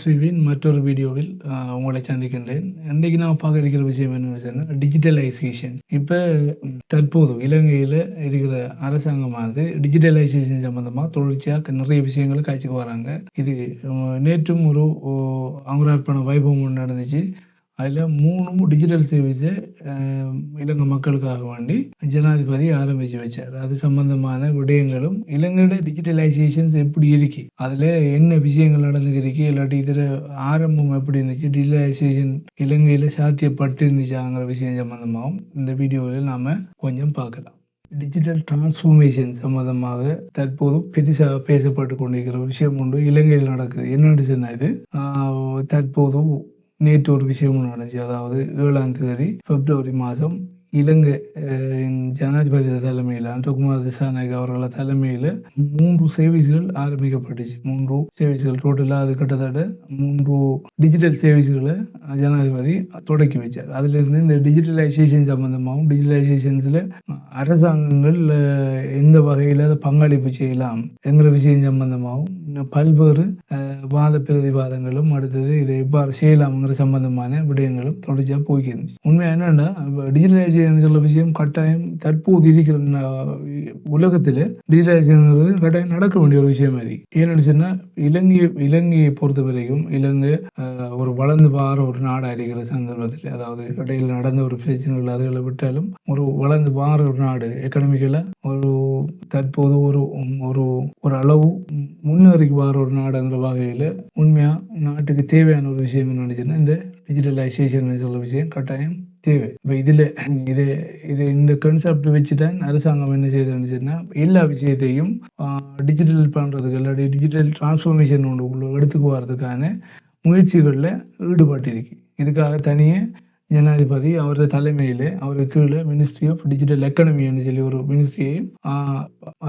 தஸ்விவின் மற்றொரு வீடியோவில் உங்களை சந்திக்கின்றேன். இன்றைக்கு நான் பார்க்க இருக்கிற விஷயம் என்னன்னு சொன்னால் டிஜிட்டலைசேஷன். இப்போ தற்போது இலங்கையில் இருக்கிற அரசாங்கமானது டிஜிட்டலைசேஷன் சம்பந்தமாக தொடர்ச்சியாக நிறைய விஷயங்களை காய்ச்சிக்கு வராங்க. இது நேற்றும் ஒரு அங்குரார்ப்பண வைபவம் ஒன்று நடந்துச்சு. அதில் 3 டிஜிட்டல் சர்வீஸை இலங்கை மக்களுக்காக வேண்டி ஜனாதிபதி ஆரம்பித்து வச்சார். அது சம்பந்தமான விடயங்களும் இலங்கையோட டிஜிட்டலைசேஷன்ஸ் எப்படி இருக்கு, அதில் என்ன விஷயங்கள் நடந்துருக்கு, இல்லாட்டி இதில் ஆரம்பம் எப்படி இருந்துச்சு, டிஜிட்டலைசேஷன் இலங்கையில் சாத்தியப்பட்டு இருந்துச்சாங்கிற விஷயம் சம்பந்தமாகவும் இந்த வீடியோவில் நாம் கொஞ்சம் பார்க்கலாம். டிஜிட்டல் டிரான்ஸ்ஃபர்மேஷன் சம்பந்தமாக தற்போது பெருசாக பேசப்பட்டு கொண்டிருக்கிற விஷயம் ஒன்று இலங்கையில் நடக்குது. என்னென்னு சொன்னால் இது தற்போது நேற்று ஒரு விஷயம் நடந்துச்சு. அதாவது 7ஆம் தேதி பிப்ரவரி மாதம் இலங்கை ஜனாதிபதி தலைமையில் அன்றகுமார் திசாநாயக் அவர்கள தலைமையில் 3 சர்வீஸ்கள் ஆரம்பிக்கப்பட்டுச்சு. 3 சர்வீஸ்கள் டோட்டலாக அது கிட்டத்தட்ட 3 டிஜிட்டல் சர்வீஸ்களை ஜனாதிபதி தொடக்கி வச்சார். அதிலிருந்து இந்த டிஜிட்டலைசேஷன் சம்பந்தமாகவும் டிஜிட்டலைசேஷன்ஸில் அரசாங்கங்கள் எந்த வகையில் அதை பங்களிப்பு செய்யலாம் என்கிற விஷயம் சம்பந்தமாகவும் பல்வேறு வாத பிரதிவாதங்களும் அடுத்தது இதை எவ்வாறு செய்யலாம்ங்கிற சம்பந்தமான விடயங்களும் தொடர்ச்சியாக போய்க்கிருந்துச்சு. உண்மை என்னன்னா டிஜிட்டலைசேஷன் சொல்ல விஷயம் கட்டாயம் தற்போது இருக்கிற உலகத்தில் டிஜிட்டலைசேஷன் கட்டாயம் நடக்க வேண்டிய ஒரு விஷயம் மாதிரி. ஏன்னு சொன்னா இலங்கையை பொறுத்த வரைக்கும் இலங்கை ஒரு வளர்ந்து வார ஒரு நாடாக இருக்கிற சந்தர்ப்பத்தில், அதாவது இடையில் நடந்த ஒரு பிரச்சனைகள் அதுகளை விட்டாலும் ஒரு வளர்ந்து வார ஒரு நாடு, எக்கனாமிக்கலா ஒரு தற்போது ஒரு அளவு முன்னேறி வார ஒரு நாடுங்கிற வகையில் உண்மையா நாட்டுக்கு தேவையான ஒரு விஷயம் என்னன்னு இந்த டிஜிட்டலைசேஷன் சொல்ல விஷயம் கட்டாயம் தேவை. இப்போ இந்த கான்செப்ட் வச்சு தான் அரசாங்கம் என்ன செய்யுதுன்னு சொன்னா எல்லா விஷயத்தையும் டிஜிட்டல் பண்றதுக்கு இல்லாட்டி டிஜிட்டல் டிரான்ஸ்ஃபர்மேஷன் ஒன்று எடுத்துக்கு வர்றதுக்கான முயற்சிகளில் ஈடுபட்டிருக்கு. இதுக்காக தனியே ஜனாதிபதி அவரது தலைமையில் அவருக்கு கீழே மினிஸ்ட்ரி ஆஃப் டிஜிட்டல் எக்கனமின்னு சொல்லி ஒரு மினிஸ்ட்ரியையும்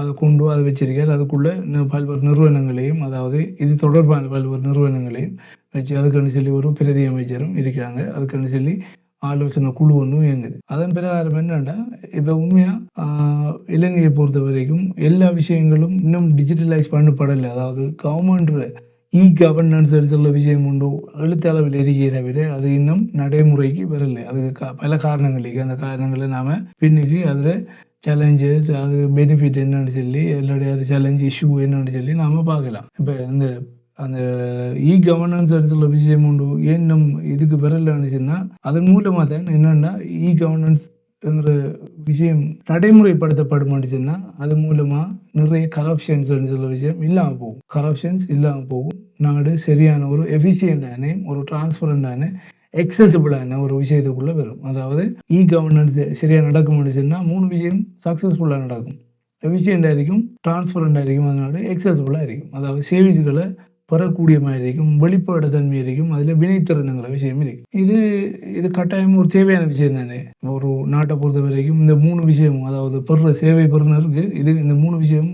அதை வச்சிருக்காரு. அதுக்குள்ள பல்வேறு நிறுவனங்களையும், அதாவது இது தொடர்பான பல்வேறு நிறுவனங்களையும் வச்சு அதுக்குன்னு சொல்லி ஒரு பிரதி அமைச்சரும் இருக்காங்க. அதுக்குன்னு சொல்லி ஆலோசனை குழு ஒன்றும் இயங்குது. அதன் பிரகாரம் என்னன்னா இப்போ உண்மையா இலங்கையை பொறுத்த வரைக்கும் எல்லா விஷயங்களும் இன்னும் டிஜிட்டலைஸ் பண்ணப்படலை. அதாவது கவர்மெண்ட் கவர்னன்ஸ் சொல்ல விஷயம் உண்டு எழுத்தளவில் இருக்கிற தவிர அது இன்னும் நடைமுறைக்கு வரலை. அதுக்கு பல காரணங்கள் இருக்கு. அந்த காரணங்களை நாம பின்னுக்கு அதில் சேலஞ்சஸ், அது பெனிஃபிட் என்னன்னு சொல்லி எல்லாருடைய அது சேலஞ்ச் இஷ்யூ என்னன்னு சொல்லி நாம பார்க்கலாம். இப்போ அந்த கவர்னன்ஸ் சொல்ல விஷயம் உண்டு ஏன் நம்ம இதுக்கு வரலன்னு சொன்னா அதன் மூலமா தான் என்னன்னா கவர்னன்ஸ் விஷயம் நடைமுறைப்படுத்தப்படுமாச்சுன்னா அது மூலமா நிறைய கரப்ஷன்ஸ் சொல்ல விஷயம் இல்லாம போகும். கரப்ஷன்ஸ் இல்லாம போகும். நாடு சரியான ஒரு எஃபிஷியன்டான ஒரு டிரான்ஸ்பரண்டான எக்ஸசிபிளான ஒரு விஷயத்துக்குள்ள வரும். அதாவது கவர்னன்ஸ் சரியா நடக்கும்னு சொன்னா 3 விஷயம் சக்சஸ்ஃபுல்லா நடக்கும். எஃபிஷியண்டா இருக்கும், டிரான்ஸ்பரண்டா இருக்கும், அதனால எக்ஸசிபிளா இருக்கும். அதாவது சேவிஸ்களை பெறக்கூடிய மாதிரி இருக்கும், வெளிப்பாடு தன்மை இருக்கும், அதுல வினைத்திறனுங்கிற விஷயம் இருக்கு. இது கட்டாயம் ஒரு தேவையான விஷயம் தானே. ஒரு நாட்டை பொறுத்த வரைக்கும் இந்த 3 விஷயமும், அதாவது பெற சேவை பெறுநருக்கு இந்த 3 விஷயம்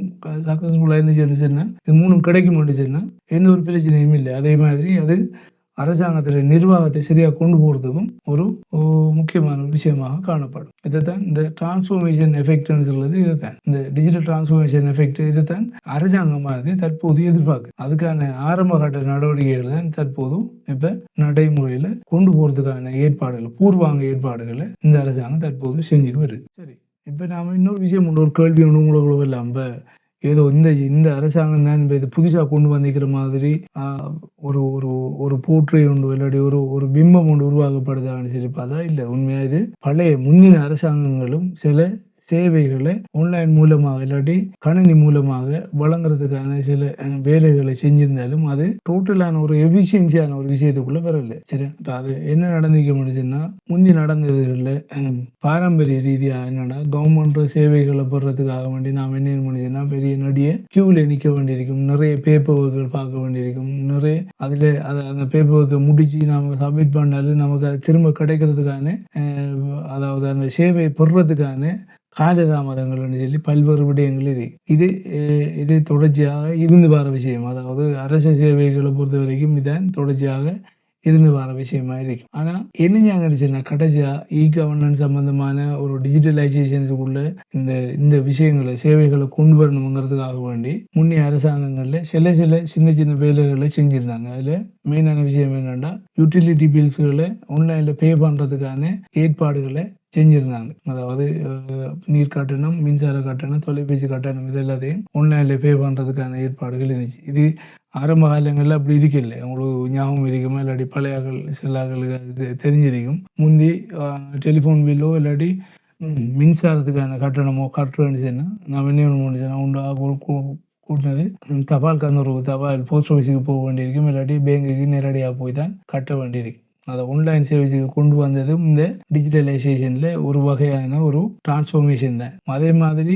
சக்சஸ்ஃபுல்லா இருந்துச்சுன்னு சொன்னா இது 3 கிடைக்கும் சொன்னா எந்த ஒரு பிரச்சனையும் இல்லை. அதே மாதிரி அது அரசாங்கத்தில் நிர்வாகத்தை சரியாக கொண்டு போகிறதுக்கும் ஒரு முக்கியமான விஷயமாக காணப்படும். இதைத்தான் இந்த டிரான்ஸ்ஃபர்மேஷன் எஃபெக்ட்னு சொல்றது. இதைத்தான் இந்த டிஜிட்டல் டிரான்ஸ்ஃபர்மேஷன் எஃபெக்ட் இதைத்தான் அரசாங்கமானது தற்போது எதிர்பார்க்கு. அதுக்கான ஆரம்ப கட்ட நடவடிக்கைகள் தான் தற்போது இப்ப நடைமுறையில கொண்டு போறதுக்கான ஏற்பாடுகள், பூர்வாங்க ஏற்பாடுகளை இந்த அரசாங்கம் தற்போது செஞ்சுட்டு வருது. சரி, இப்ப நாம இன்னொரு விஷயம் உண்டு, ஒரு கேள்வி ஒன்று உங்களுக்கு இல்லாம ஏதோ இந்த அரசாங்கம் தான் இது புதுசா கொண்டு வந்திருக்கிற மாதிரி ஒரு போற்றை உண்டு இல்லாட்டி ஒரு பிம்பம் ஒன்று உருவாக்கப்படுதான்னு சொல்லி பார்த்தா இல்லை. உண்மையா இது பழைய முன்னின அரசாங்கங்களும் சில சேவைகளை ஆன்லைன் மூலமாக இல்லாட்டி கணினி மூலமாக வழங்குறதுக்கான சில வேலைகளை செஞ்சிருந்தாலும் அது டோட்டலான ஒரு எஃபிஷியன்சியான ஒரு விஷயத்துக்குள்ள வரல. சரி, அது என்ன நடந்துக்க முடியுதுன்னா முந்தி நடந்ததுல பாரம்பரிய ரீதியா என்னன்னா கவர்மெண்ட் சேவைகளை பெறதுக்காக வேண்டி நாம் என்ன முடியுதுன்னா பெரிய நடிய கியூல நிக்க வேண்டியிருக்கும், நிறைய பேப்பர் ஒர்க்குகள் பார்க்க வேண்டியிருக்கும், நிறைய அதுல அந்த பேப்பர் ஒர்க்கை முடிச்சு நாம சப்மிட் பண்ணாலும் நமக்கு அது திரும்ப கிடைக்கிறதுக்கான அதாவது அந்த சேவை பெறுறதுக்கான காலதாமதங்கள்னு சொல்லி பல்வேறு விடயங்கள் இருக்கு. இது தொடர்ச்சியாக இருந்து வர விஷயம். அதாவது அரசு சேவைகளை பொறுத்த வரைக்கும் இதான் தொடர்ச்சியாக இருந்து வர விஷயமா இருக்கு. ஆனா என்ன நினைச்சுன்னா கடைசியா கவர்னன்ஸ் சம்பந்தமான ஒரு டிஜிட்டலைசேஷன்ஸுக்குள்ள இந்த இந்த விஷயங்களை சேவைகளை கொண்டு வரணுங்கிறதுக்காக வேண்டி முன்னைய அரசாங்கங்கள்ல சில சில சின்ன சின்ன வேலைகளை செஞ்சிருந்தாங்க. அதுல மெயினான விஷயம் என்னன்னா யூட்டிலிட்டி பில்ஸ்களை ஆன்லைன்ல பே பண்றதுக்கான ஏற்பாடுகளை செஞ்சிருந்தாங்க. அதாவது நீர் கட்டணம், மின்சார கட்டணம், தொலைபேசி கட்டணம் இது எல்லாத்தையும் ஆன்லைன்ல பே பண்றதுக்கான ஏற்பாடுகள் இருந்துச்சு. இது ஆரம்ப காலங்கள்ல அப்படி இருக்கல. உங்களுக்கு ஞாபகம் இருக்குமா? இல்லாட்டி பழைய சில ஆட்களுக்கு அது தெரிஞ்சிருக்கும். முந்தி டெலிஃபோன் பில்லோ இல்லாட்டி மின்சாரத்துக்கான கட்டணமோ கட்டுறேன்னு சொன்னா நான் என்ன பண்ணுவேன்னா உண்டா கூட்டினது தபால் கந்தூர் தபால் போஸ்ட் ஆஃபீஸுக்கு போக வேண்டியிருக்கும். இல்லாட்டி பேங்குக்கு நேரடியாக போய் தான் கட்ட வேண்டியிருக்கு. அதை ஆன்லைன் சர்வீஸுக்கு கொண்டு வந்ததும் இந்த டிஜிட்டலைசேஷன்ல ஒரு வகையான ஒரு டிரான்ஸ்ஃபர்மேஷன் தான். அதே மாதிரி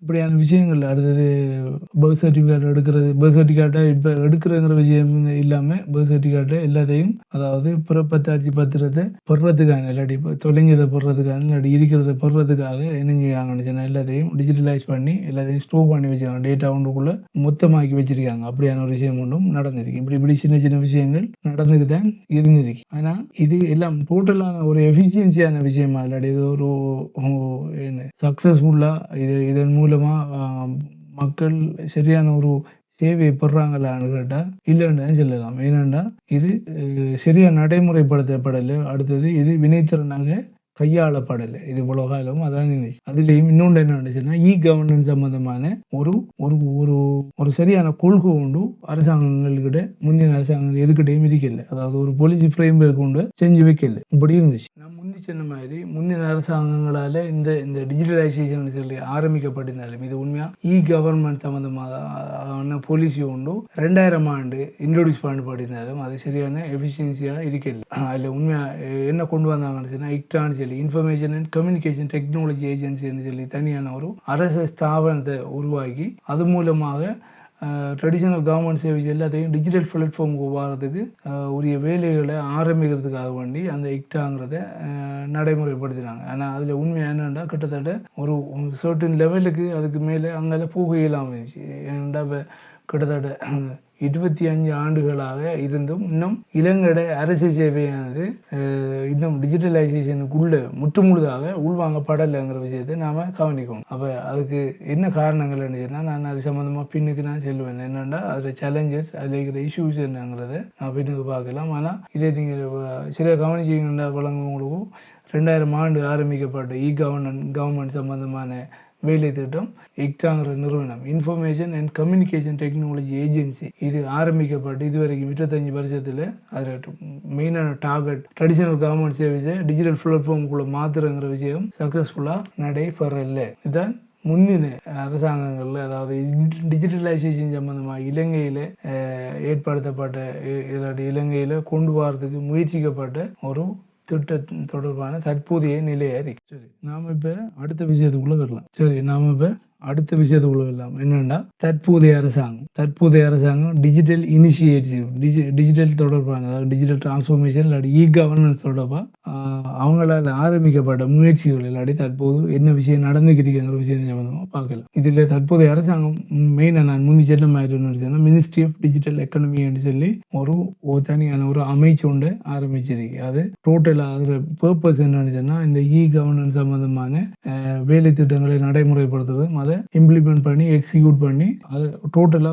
இப்படியான விஷயங்கள் அடுத்தது பர்த் சர்டிஃபிகேட் எடுக்கிறது. பர்த் சர்டிஃபிகேட்டை இப்போ எடுக்கிறங்கிற விஷயம் இல்லாமல் பர்த் சர்டிஃபிகேட்டை எல்லாத்தையும் அதாவது பிறப்பத்தாட்சி பத்திரத்தை பெறுறதுக்கான இல்லாட்டி தொலைஞ்சதை பெறுறதுக்கான இல்லாட்டி இருக்கிறத பெறுறதுக்காக என்ன செய்யாங்கன்னு எல்லாத்தையும் டிஜிட்டலைஸ் பண்ணி எல்லாத்தையும் ஸ்டோர் பண்ணி வச்சிருக்காங்க. டேட்டா ஒன்றுக்குள்ள மொத்தமாக்கி வச்சிருக்காங்க. அப்படியான ஒரு விஷயம் ஒன்றும் நடந்திருக்கு. இப்படி சின்ன சின்ன விஷயங்கள் நடந்துக்கு தான் இருந்திருக்கு. ஆனா இது எல்லாம் டோட்டலான ஒரு எஃபிஷியன்சியான விஷயமா இல்லாட்டி இது ஒரு சக்சஸ்ஃபுல்லா இதன் மூலமா மக்கள் சரியான ஒரு சேவையை பெறாங்களான்னு கேட்டா இல்லைன்னு சொல்லலாம். ஏனென்றா இது சரியா நடைமுறைப்படுத்தப்படலை. அடுத்தது இது வினைத்திறனாக கையாளப்படலை. இது இவ்வளவு காலம் அதான் இருந்துச்சு. அதுலேயும் இன்னொன்று என்ன நடந்துச்சுன்னா கவர்னன்ஸ் சம்பந்தமான ஒரு ஒரு ஒரு ஒரு சரியான கொள்கை உண்டு அரசாங்கங்கள்கிட்ட முந்தின அரசாங்கங்கள் எதுக்கிட்டையும் இருக்கல. அதாவது ஒரு பாலிசி ஃப்ரேம் ஒர்க் கொண்டு செஞ்சு வைக்கல. இப்படி இருந்துச்சு. நான் முந்தி சொன்ன மாதிரி முந்தின அரசாங்கங்களால இந்த இந்த டிஜிட்டலைசேஷன் சொல்லி ஆரம்பிக்கப்பட்டிருந்தாலும் இது உண்மையா கவர்மெண்ட் சம்பந்தமான பாலிசி உண்டு 2000 ஆண்டு இன்ட்ரோடியூஸ் பண்ணப்பட்டிருந்தாலும் அது சரியான எஃபிஷியன்சியா இருக்கல. அதுல உண்மையா என்ன கொண்டு வந்தாங்கன்னு சொன்னா இக்டான்னு சொல்லி இன்ஃபர்மேஷன் அண்ட் கம்யூனிகேஷன் டெக்னாலஜி ஏஜென்சின்னு சொல்லி தனியான ஒரு அரசு ஸ்தாபனத்தை உருவாக்கி அது மூலமாக ட்ரெடிஷனல் கவர்மெண்ட் சர்வீஸ் எல்லாத்தையும் டிஜிட்டல் பிளாட்ஃபார்முக்கு வாரத்துக்கு உரிய வேலைகளை ஆரம்பிக்கிறதுக்காக வேண்டி அந்த இக்டாங்கிறத நடைமுறைப்படுத்தினாங்க. ஆனால் அதில் உண்மை என்னென்னா கிட்டத்தட்ட ஒரு சர்டன் லெவலுக்கு அதுக்கு மேலே அங்கே போக இயலாமல் இருந்துச்சு. ஏன்னா கிட்டத்தட்ட 25 ஆண்டுகளாக இருந்தும் இன்னும் இலங்கை அரசு சேவையானது இன்னும் டிஜிட்டலைசேஷனுக்குள்ள முற்றுமுழுதாக உள்வாங்கப்படலைங்கிற விஷயத்தை நாம கவனிக்கணும். அப்போ அதுக்கு என்ன காரணங்கள் என்னன்னா நான் அது சம்மந்தமாக பின்னுக்கு நான் சொல்லுவேன். என்னென்னா அதில் சேலஞ்சஸ் அதில் இருக்கிற இஷ்யூஸ் என்னங்கிறத நான் பின்னுக்கு பார்க்கலாம். ஆனால் இதை நீங்கள் சில கவனிச்சிங்கன்னா வழங்குவங்களுக்கும் 2000 ஆண்டு ஆரம்பிக்கப்பட்ட கவர்மெண்ட் சம்பந்தமான வேலை திட்டம் இக்டாங்கிற நிறுவனம் information and communication technology agency இது ஆரம்பிக்கப்பட்டு இதுவரைக்கும் 25 வருஷத்துல அதில் மெயினான டார்கெட் ட்ரெடிஷனல் கவர்மெண்ட் சர்வீஸை டிஜிட்டல் பிளாட்ஃபார்முக்குள்ள மாத்துறங்கிற விஷயம் சக்சஸ்ஃபுல்லா நடைபெறல. இதுதான் முந்தின அரசாங்கங்கள்ல அதாவது டிஜிட்டலைசேஷன் சம்பந்தமாக இலங்கையில ஏற்படுத்தப்பட்ட இலங்கையில கொண்டு வரதுக்கு முயற்சிக்கப்பட்ட ஒரு திட்ட தொடர்பான தற்போதைய நிலையா இருக்கு. சரி, நாம இப்ப அடுத்த விஷயத்துக்குள்ள வரலாம். என்னன்னா தற்போதைய அரசாங்கம் டிஜிட்டல் இனிஷியேட்டிவ் டிஜிட்டல் தொடர்பான அதாவது டிஜிட்டல் டிரான்ஸ்ஃபர்மேஷன் இல்லாட்டி கவர்னன்ஸ் தொடர்பா அவங்களால ஆரம்பிக்கப்பட்ட முயற்சிகள் இல்லாட்டி தற்போது என்ன விஷயம் நடந்துக்கிற விஷயம் சம்பந்தமா பார்க்கலாம். இதுல தற்போதைய அரசாங்கம் மெயினா நான் முந்தி சொன்ன மாதிரி மினிஸ்ட்ரி ஆஃப் டிஜிட்டல் எக்கனமி சொல்லி ஒரு தனியான ஒரு அமைச்சு ஒன்று ஆரம்பிச்சிருக்கு. அது டோட்டலா அதுல பர்பஸ் என்னன்னு சொன்னா இந்த கவர்னன்ஸ் சம்பந்தமான வேலை திட்டங்களை நடைமுறைப்படுத்துவதும் அதை இம்ப்ளிமெண்ட் பண்ணி எக்ஸிக்யூட் பண்ணி அது டோட்டலா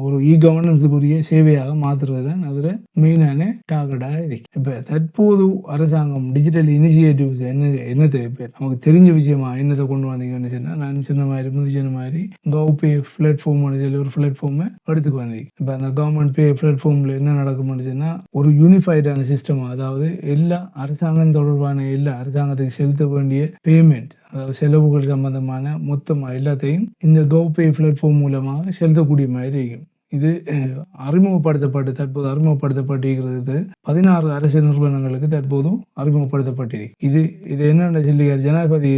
ஒரு கவர்னன்ஸுக்குரிய சேவையாக மாத்துறது தான் அதுல மெயினான டார்கெட்டா இருக்கு. இப்ப தற்போது அரசாங்கம் டிஜிட்டல் இனிஷியேட்டிவ்ஸ் என்னது இப்ப நமக்கு தெரிஞ்ச விஷயமா என்னத்தை கொண்டு வந்தீங்கன்னு சொன்னா நான் சொன்ன மாதிரி கவ்-பே பிளாட்ஃபார்ம் சொல்லி ஒரு பிளாட்ஃபார்மை எடுத்துக்கு வந்தீங்க. இப்ப அந்த கவர்மெண்ட் பே பிளாட்ஃபார்ம்ல என்ன நடக்கும்னு சொன்னா ஒரு யூனிஃபைடான சிஸ்டம் அதாவது எல்லா அரசாங்கம் தொடர்பான எல்லா அரசாங்கத்துக்கு செலுத்த வேண்டிய பேமெண்ட் அதாவது செலவுகள் சம்பந்தமான மொத்தமா எல்லாத்தையும் இந்த கவ்-பே பிளாட்ஃபார்ம் மூலமாக செலுத்தக்கூடிய மாதிரி இருக்கும். இது தற்போது அறிமுகப்படுத்தப்பட்டிருக்கிறது 16 அரசு நிறுவனங்களுக்கு தற்போது அறிமுகப்படுத்தப்பட்டிருக்கு. இது என்னென்ன சொல்லியார் ஜனாதிபதி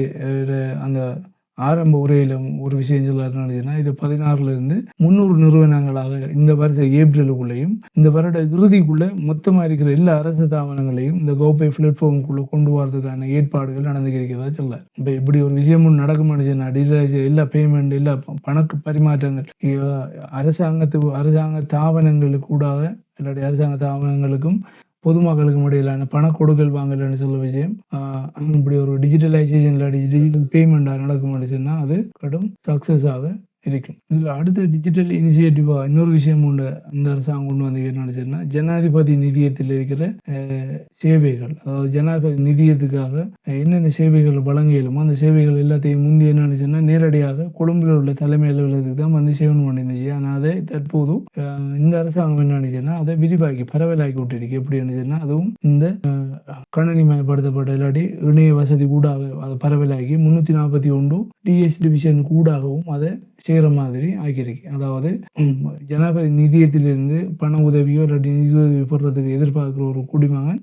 அந்த ஆரம்ப உரையில ஒரு விஷயம் சொல்லாருன்னா இது 16ல இருந்து 300 நிறுவனங்களாக இந்த வருஷ ஏப்ரலுக்குள்ளேயும் இந்த வருட இறுதிக்குள்ள மொத்தமா இருக்கிற எல்லா அரசு தாவனங்களையும் இந்த கவ்-பே பிளாட்ஃபார்முக்குள்ள கொண்டு வரதுக்கான ஏற்பாடுகள் நடந்துக்கிறதா சொல்ல. இப்ப இப்படி ஒரு விஷயமும் நடக்க எல்லா பேமெண்ட் எல்லா பணக்கு பரிமாற்றங்கள் அரசாங்க தாவனங்களுக்கு கூடாக இல்லாட்டி அரசாங்க தாவனங்களுக்கும் பொதுமக்களுக்கும் இடையிலான பண கொடுக்கல் வாங்கல்னு சொல்ல விஷயம் இப்படி ஒரு டிஜிட்டலைசேஷன் இல்லாட்டி டிஜிட்டல் பேமெண்ட் நடக்கும் சொன்னா அது கடும் சக்சஸ் ஆக இருக்கும். இதுல அடுத்த டிஜிட்டல் இனிஷியேட்டிவா இன்னொரு விஷயம் உண்டு இந்த அரசாங்கம் கொண்டு வந்து என்னன்னு சொன்னா ஜனாதிபதி நிதியத்தில் இருக்கிற சேவைகள், அதாவது ஜனாதிபதி நிதியத்துக்காக என்னென்ன சேவைகள் வழங்கியலுமோ அந்த சேவைகள் எல்லாத்தையும் முந்தி என்னன்னு சொன்னா நேரடியாக கொழும்புல உள்ள தலைமை அலுவலகத்துக்கு தான் வந்து சேவனம் பண்ணிருந்துச்சு. ஆனால் அதை தற்போது இந்த அரசாங்கம் என்னன்னு சொன்னா அதை விரிவாக்கி பரவலாக்கி விட்டுருக்கு. எப்படி சொன்னா அதுவும் இந்த கணினிமயப்படுத்தப்பட்ட இல்லாட்டி இணைய வசதி கூடாக அதை பரவலாக்கி 341 டிஎஸ் டிவிஷன் கூடாகவும் அதை செய்கிற மாதிரி ஆக்கியிருக்கு. அதாவது ஜனாதிபதி நிதியத்திலிருந்து பண உதவியோ இல்லாட்டி நிதி உதவி பெறுறதுக்கு எதிர்பார்க்கிற ஒரு குடிமகன்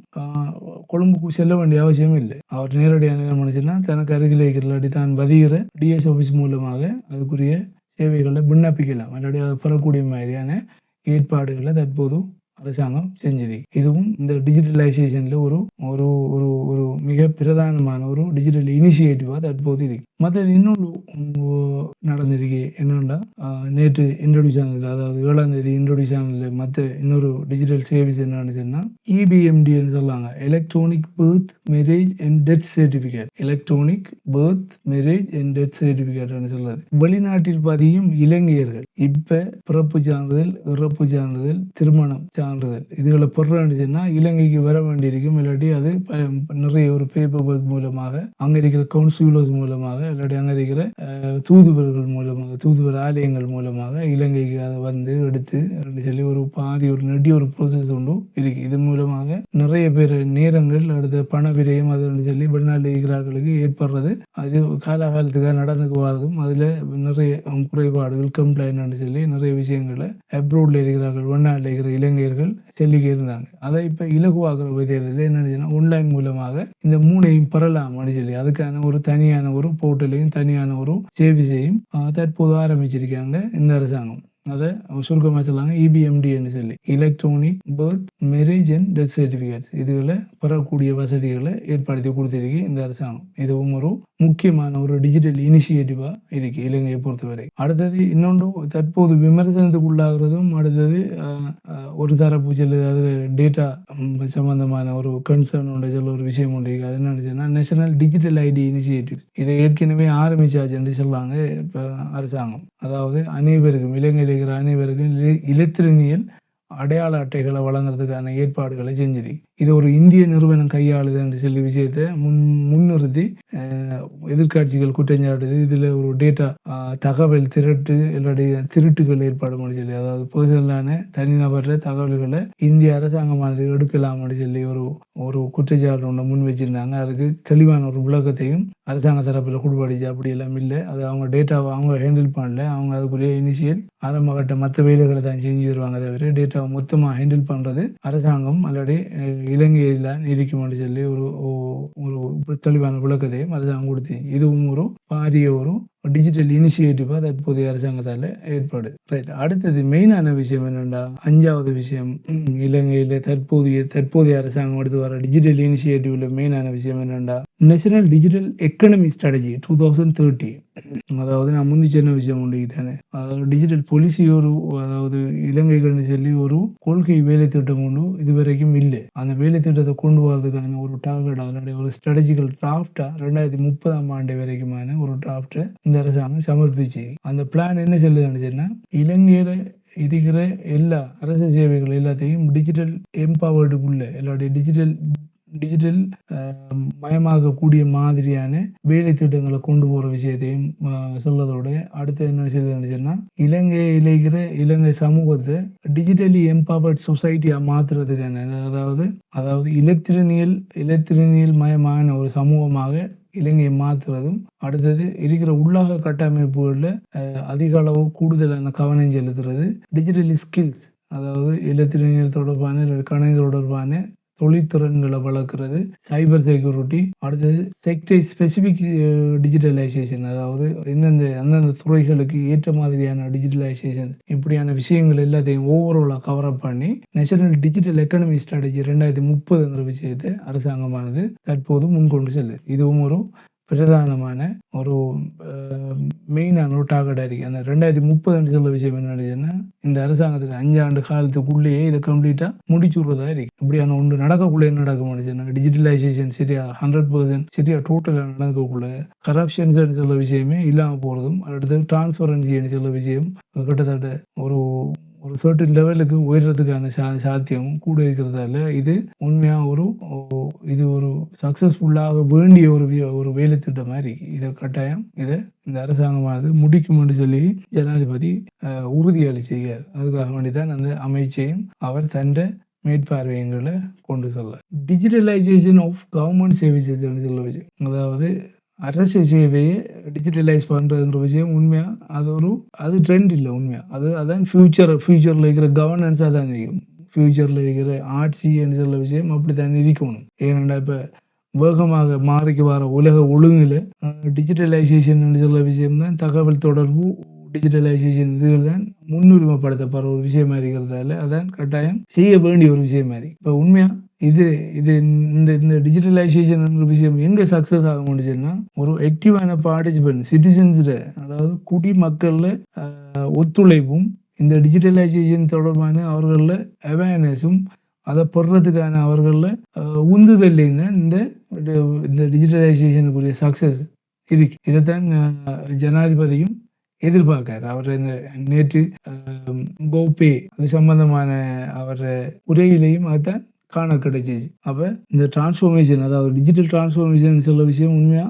கொழும்புக்கு செல்ல வேண்டிய அவசியம் இல்லை. அவர் நேரடியாக என்ன பண்ணுச்சுன்னா தனக்கு அருகில் இருக்கிற இல்லாட்டி தான் வருகிற டிஎஸ் ஆஃபீஸ் மூலமாக அதுக்குரிய சேவைகளை விண்ணப்பிக்கலாம், இல்லாட்டி அதை பெறக்கூடிய மாதிரியான ஏற்பாடுகளை தற்போது அரசாங்கம் செஞ்சது. இதுவும் இந்த டிஜிட்டலைசேஷன்ல ஒரு ஒரு ஒரு ஒரு மிக பிரதானமான ஒரு டிஜிட்டல் இனிஷியேட்டிவா தற்போது இருக்கு. மற்றது இன்னொன்று நடந்திருக்கு என்னன்னா நேற்று இன்ட்ரோடியூஸ் ஆனது, அதாவது 7ஆம் தேதி இன்ட்ரோடியூஸ் ஆனதுல மற்ற இன்னொரு டிஜிட்டல் சர்வீஸ் என்னன்னு சொன்னா EBMDன்னு சொல்லுவாங்க, electronic birth marriage and death certificate. Electronic birth marriage and death சர்டிபிகேட்னு சொல்றது வெளிநாட்டில் பதியும் இலங்கையர்கள் இப்ப பிறப்பு சான்றிதழ், இறப்பு சான்றிதழ், திருமணம் சான்றிதழ் இதுகளை பெறணுச்சுன்னா இலங்கைக்கு வர வேண்டியிருக்கும். இல்லாட்டி அது நிறைய ஒரு பேப்பர் ஒர்க் மூலமாக அங்க இருக்கிற கவுன்சிலர்ஸ் மூலமாக இல்லாட்டி அங்க இருக்கிற தூதுவர்கள் மூலமாக தூதுவர் ஆலயங்கள் மூலமாக இலங்கைக்கு அதை வந்து எடுத்து சொல்லி ஒரு பாதி ஒரு நெடிய ஒரு ப்ரோசஸ் ஒன்று இருக்கு. இது மூலமாக நிறைய பேர் நேரங்கள் அடுத்த பண விரயம் அது சொல்லி வெளிநாட்டில் இருக்கிறவர்களுக்கு ஏற்படுறது, அது காலகாலத்துக்காக நடந்துக்கு வரதும் அதுல நிறைய குறைபாடுகள் கம்ப்ளைண்ட் சொல்லி நிறைய விஷயங்களை அப்ரோட்ல இருக்கிறார்கள் வெளிநாட்டில் இருக்கிற இலங்கையர்கள் சொல்லிக்கே இருந்தாங்க. அதை இப்ப இலகுவாக்குற விதத்தில் என்ன ஆன்லைன் மூலமாக இந்த 3ஐயும் பெறலாம் சொல்லி அதுக்கான ஒரு தனியான ஒரு போர்ட்டலையும் தனியான ஒரு சர்வீஸையும் தற்போது ஆரம்பிச்சிருக்காங்க இந்த அரசாங்கம். அதை சுருக்கமாக சொல்லாங்க EBMDன்னு சொல்லி electronic birth marriage and death certificates இதுகளை பெறக்கூடிய வசதிகளை ஏற்படுத்தி கொடுத்திருக்கு இந்த அரசாங்கம். இதுவும் ஒரு முக்கியமான ஒரு டிஜிட்டல் இனிஷியேட்டிவா இருக்கு இலங்கையை பொறுத்தவரை. அடுத்தது இன்னொன்று தற்போது விமர்சனத்துக்கு உள்ளாகிறதும் அடுத்தது ஒரு தரப்பு செல்லு அது டேட்டா சம்பந்தமான ஒரு கன்சர்ன் உண்டு சொல்ல ஒரு விஷயம் உண்டு. அது என்ன நேஷனல் டிஜிட்டல் ஐடி இனிஷியேட்டிவ். இதை ஏற்கனவே ஆரம்பிச்சாச்சுன்னு சொல்லுவாங்க இப்ப அரசாங்கம். அதாவது அனைவருக்கும் இலங்கையில் இருக்கிற அனைவருக்கும் இலத்திரனியல் அடையாள அட்டைகளை வழங்குறதுக்கான ஏற்பாடுகளை செஞ்சது. இது ஒரு இந்திய நிறுவனம் கையாளுது என்று சொல்லி விஷயத்தை முன்னிறுத்தி எதிர்கட்சிகள் குற்றஞ்சாட்டுது. இதுல ஒரு டேட்டா தகவல் திரட்டு இல்லாடைய திருட்டுகள் ஏற்பாடு சொல்லி, அதாவது பர்சனலான தனிநபர தகவல்களை இந்திய அரசாங்கமானது எடுக்கலாம் சொல்லி ஒரு குற்றச்சாட்டு ஒன்று முன் வச்சிருந்தாங்க. அதுக்கு தெளிவான ஒரு விளக்கத்தையும் அரசாங்க தரப்புல கொடுப்பாடிச்சு. அப்படி எல்லாம் இல்லை, அது அவங்க டேட்டாவை அவங்க ஹேண்டில் பண்ணல, அவங்க அதுக்குரிய இனிஷியல் ஆரம்ப கட்ட மற்ற வேலைகளை தான் செஞ்சு தருவாங்க. தவிர டேட்டாவை மொத்தமாக ஹேண்டில் பண்றது அரசாங்கம் அல்லது இலங்கையில் இருக்கும்னு சொல்லி ஒரு தெளிவான விளக்கத்தையும் அரசாங்கம் கொடுத்து இதுவும் ஒரு பாரிய ஒரு டிஜிட்டல் இனிஷியேட்டிவா தற்போதைய அரசாங்கத்தால ஏற்பாடு. ரைட். அடுத்தது மெயினான விஷயம் என்னன்னா 5வது விஷயம் இலங்கையில தற்போதைய அரசாங்கம் எடுத்து வர டிஜிட்டல் இனிஷியேட்டிவ்ல மெயினான விஷயம் என்னன்னா நேஷனல் டிஜிட்டல் எக்கனமி ஸ்ட்ராட்டஜி 2030. அதாவது நான் முந்தி சொன்ன விஷயம் உண்டு தானே, அதாவது டிஜிட்டல் பாலிசி அதாவது இலங்கைகள்னு சொல்லி ஒரு கொள்கை வேலை திட்டம் ஒன்று இதுவரைக்கும் இல்லை. அந்த வேலை திட்டத்தை கொண்டு வரதுக்கான ஒரு டார்கெட் அதனுடைய ஒரு ஸ்ட்ராட்டஜிக்கல் டிராஃப்டா 2030ஆம் ஆண்டு வரைக்குமான ஒரு டிராஃப்டை இந்த அரசாங்கம் சமர்ப்பிச்சு. அந்த பிளான் என்ன சொல்லுதுன்னு சொன்னா இலங்கையில இருக்கிற எல்லா அரசு சேவைகள் எல்லாத்தையும் டிஜிட்டல் எம்பவர்டுக்குள்ள எல்லாருடைய டிஜிட்டல் மயமாகக்கூடிய மாதிரியான வேலை திட்டங்களை கொண்டு போற விஷயத்தையும் சொல்றதோட அடுத்து என்ன செய்யுதுன்னா இலங்கையில இருக்கிற இலங்கை சமூகத்தை டிஜிட்டலி எம்பவர்ட் சொசைட்டியா மாத்துறதுக்கான அதாவது இலத்திரனியல் மயமான ஒரு சமூகமாக இலங்கையை மாற்றுவதும், அடுத்தது இருக்கிற உள்ளாக கட்டமைப்புகளில் அதிக அளவு கூடுதலான கவனம் செலுத்துறது, டிஜிட்டல் ஸ்கில்ஸ் அதாவது இலத்திரனியல் தொடர்பான கணினி தொடர்பான தொழிற்திறன்களை வளர்க்கிறது, சைபர் செக்யூரிட்டி, அடுத்தது செக்டர் ஸ்பெசிபிக் டிஜிட்டலைசேஷன் அதாவது அந்தந்த துறைகளுக்கு ஏற்ற மாதிரியான டிஜிட்டலைசேஷன் இப்படியான விஷயங்கள் எல்லாத்தையும் ஓவராலாக கவர் அப் பண்ணி நேஷனல் டிஜிட்டல் எக்கனமி ஸ்ட்ராட்டஜி 2030ங்கிற விஷயத்தை அரசாங்கமானது தற்போது முன்கொண்டு செல்லுது. இதுவும் ஒரு பிரதானமான ஒரு மெயினான ஒரு டார்கெட்டாக இருக்குது. அந்த 2030 சொல்ல விஷயம் என்னன்னா, இந்த அரசாங்கத்தில் 5 ஆண்டு காலத்துக்குள்ளேயே இதை கம்ப்ளீட்டாக முடிச்சு விடுறதா இருக்கு. இப்படியான ஒன்று நடக்கக்குள்ளே என்ன நடக்கும்னு டிஜிட்டலைசேஷன் சரியா 100% சரியா டோட்டலாக நடக்கக்குள்ள கரப்ஷன்ஸ் சொல்ல விஷயமே இல்லாமல் போகிறதும், அடுத்தது டிரான்ஸ்பரன்சின்னு சொல்ல விஷயம் கிட்டத்தட்ட ஒரு ஒரு சர்டன் லெவலுக்கு உயர்றதுக்கான சாத்தியமும் கூட இருக்கிறதால இது உண்மையாக இது ஒரு சக்சஸ்ஃபுல்லாக வேண்டிய ஒரு வேலை திட்டம் மாதிரி. இதை கட்டாயம் இந்த அரசாங்கமானது முடிக்கும் என்று சொல்லி ஜனாதிபதி உறுதியளிச்சார். அதுக்காக வேண்டிதான் அந்த அமைச்சையும் அவர் தந்த மேற்பார்வையங்களை கொண்டு செல்ல டிஜிட்டலைசேஷன் ஆஃப் கவர்மெண்ட் சர்வீசஸ் சொல்ல விஷயம், அதாவது அரசு சேவையை டிஜிட்டலைஸ் பண்ணுறதுன்ற விஷயம் உண்மையாக அது ட்ரெண்ட் இல்லை. உண்மையாக அதான் ஃபியூச்சரில் இருக்கிற கவர்னன்ஸாக தான் இருக்கும். ஃபியூச்சரில் இருக்கிற ஆட்சின்னு சொல்ல விஷயம் அப்படி தான் இருக்கணும். ஏன்னா இப்போ வேகமாக மாறிக்கு வர உலக ஒழுங்கில் டிஜிட்டலைசேஷன் சொல்ல விஷயம் தான் தகவல் தொடர்பு டிஜிட்டலைசேஷன் இதுகள் தான் முன்னுரிமைப்படுத்தப்படுற ஒரு விஷயமா இருக்கிறதால அதான் கட்டாயம் செய்ய வேண்டிய ஒரு விஷயம் மாதிரி. இப்போ உண்மையாக இது இந்த டிஜிட்டலைசேஷன் விஷயம் எங்க சக்சஸ் ஆக முடிச்சுன்னா, ஒரு ஆக்டிவான பார்ட்டிசிபென்ட் சிட்டிசன்ஸ்ல, அதாவது குடிமக்கள்ல ஒத்துழைப்பும் இந்த டிஜிட்டலைசேஷன் தொடர்பான அவர்கள அவேர்னஸும் அதை பெறதுக்கான அவர்கள உந்துதல்லையும் தான் இந்த டிஜிட்டலைசேஷனுக்குரிய சக்சஸ் இருக்கு. இதைத்தான் ஜனாதிபதியும் எதிர்பார்க்காரு. அவர் இந்த நேற்று கோபே அது சம்பந்தமான அவர் உரையிலையும் அதுதான் காண கிடைச்சிச்சு. அப்ப இந்த டிரான்ஸ்ஃபர்மேஷன், அதாவது டிஜிட்டல் டிரான்ஸ்ஃபர்மேஷன் சொல்ல விஷயம் உண்மையா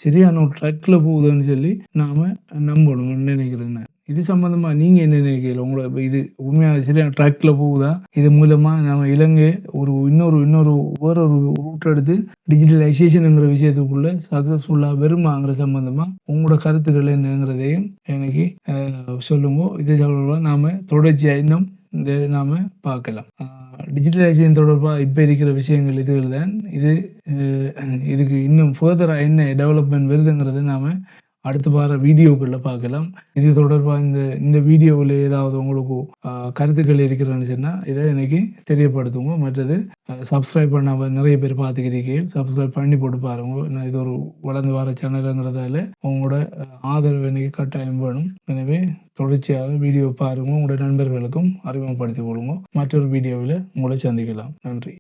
சரியான ஒரு ட்ராக்ல போகுதுன்னு சொல்லி நாம நம்பணும் நினைக்கிறேன். இது சம்பந்தமா நீங்க என்ன நினைக்கிறீங்க? உங்களை இது உண்மையாக சரியான ட்ராக்ல போகுதா? இது மூலமா நம்ம இலங்கை இன்னொரு வேறொரு ரூட் எடுத்து டிஜிட்டலைசேஷனுங்கிற விஷயத்துக்குள்ள சக்சஸ்ஃபுல்லா வருமாங்கிற சம்பந்தமா உங்களோட கருத்துக்கள் என்னங்கிறதையும் எனக்கு சொல்லுங்க. இதை சொல்லலாம் நாம தொடர்ச்சியா இன்னும் நாம பார்க்கலாம். டிஜிட்டலைசேஷன் தொடர்பாக இப்போ இருக்கிற விஷயங்கள் இதுகள் தான். இதுக்கு இன்னும் ஃபர்தரா என்ன டெவலப்மெண்ட் வருதுங்கிறத நாம அடுத்து வர வீடியோக்களில் பார்க்கலாம். இது தொடர்பாக இந்த வீடியோவில் ஏதாவது உங்களுக்கு கருத்துக்கள் இருக்கிறன்னு சொன்னால் இதை எனக்கு தெரியப்படுத்துங்க. மற்றது சப்ஸ்கிரைப் பண்ண நிறைய பேர் பார்த்துக்கிறீங்க, சப்ஸ்கிரைப் பண்ணி போட்டு பாருங்க. நான் இது ஒரு வளர்ந்து வர சேனலுங்கிறதால உங்களோட ஆதரவு எனக்கு கட்டாயம் வேணும். எனவே தொடர்ச்சியாக வீடியோ பாருங்க, உங்களோட நண்பர்களுக்கும் அறிமுகப்படுத்திக் கொள்ளுங்க. மற்றொரு வீடியோவில் உங்களை சந்திக்கலாம். நன்றி.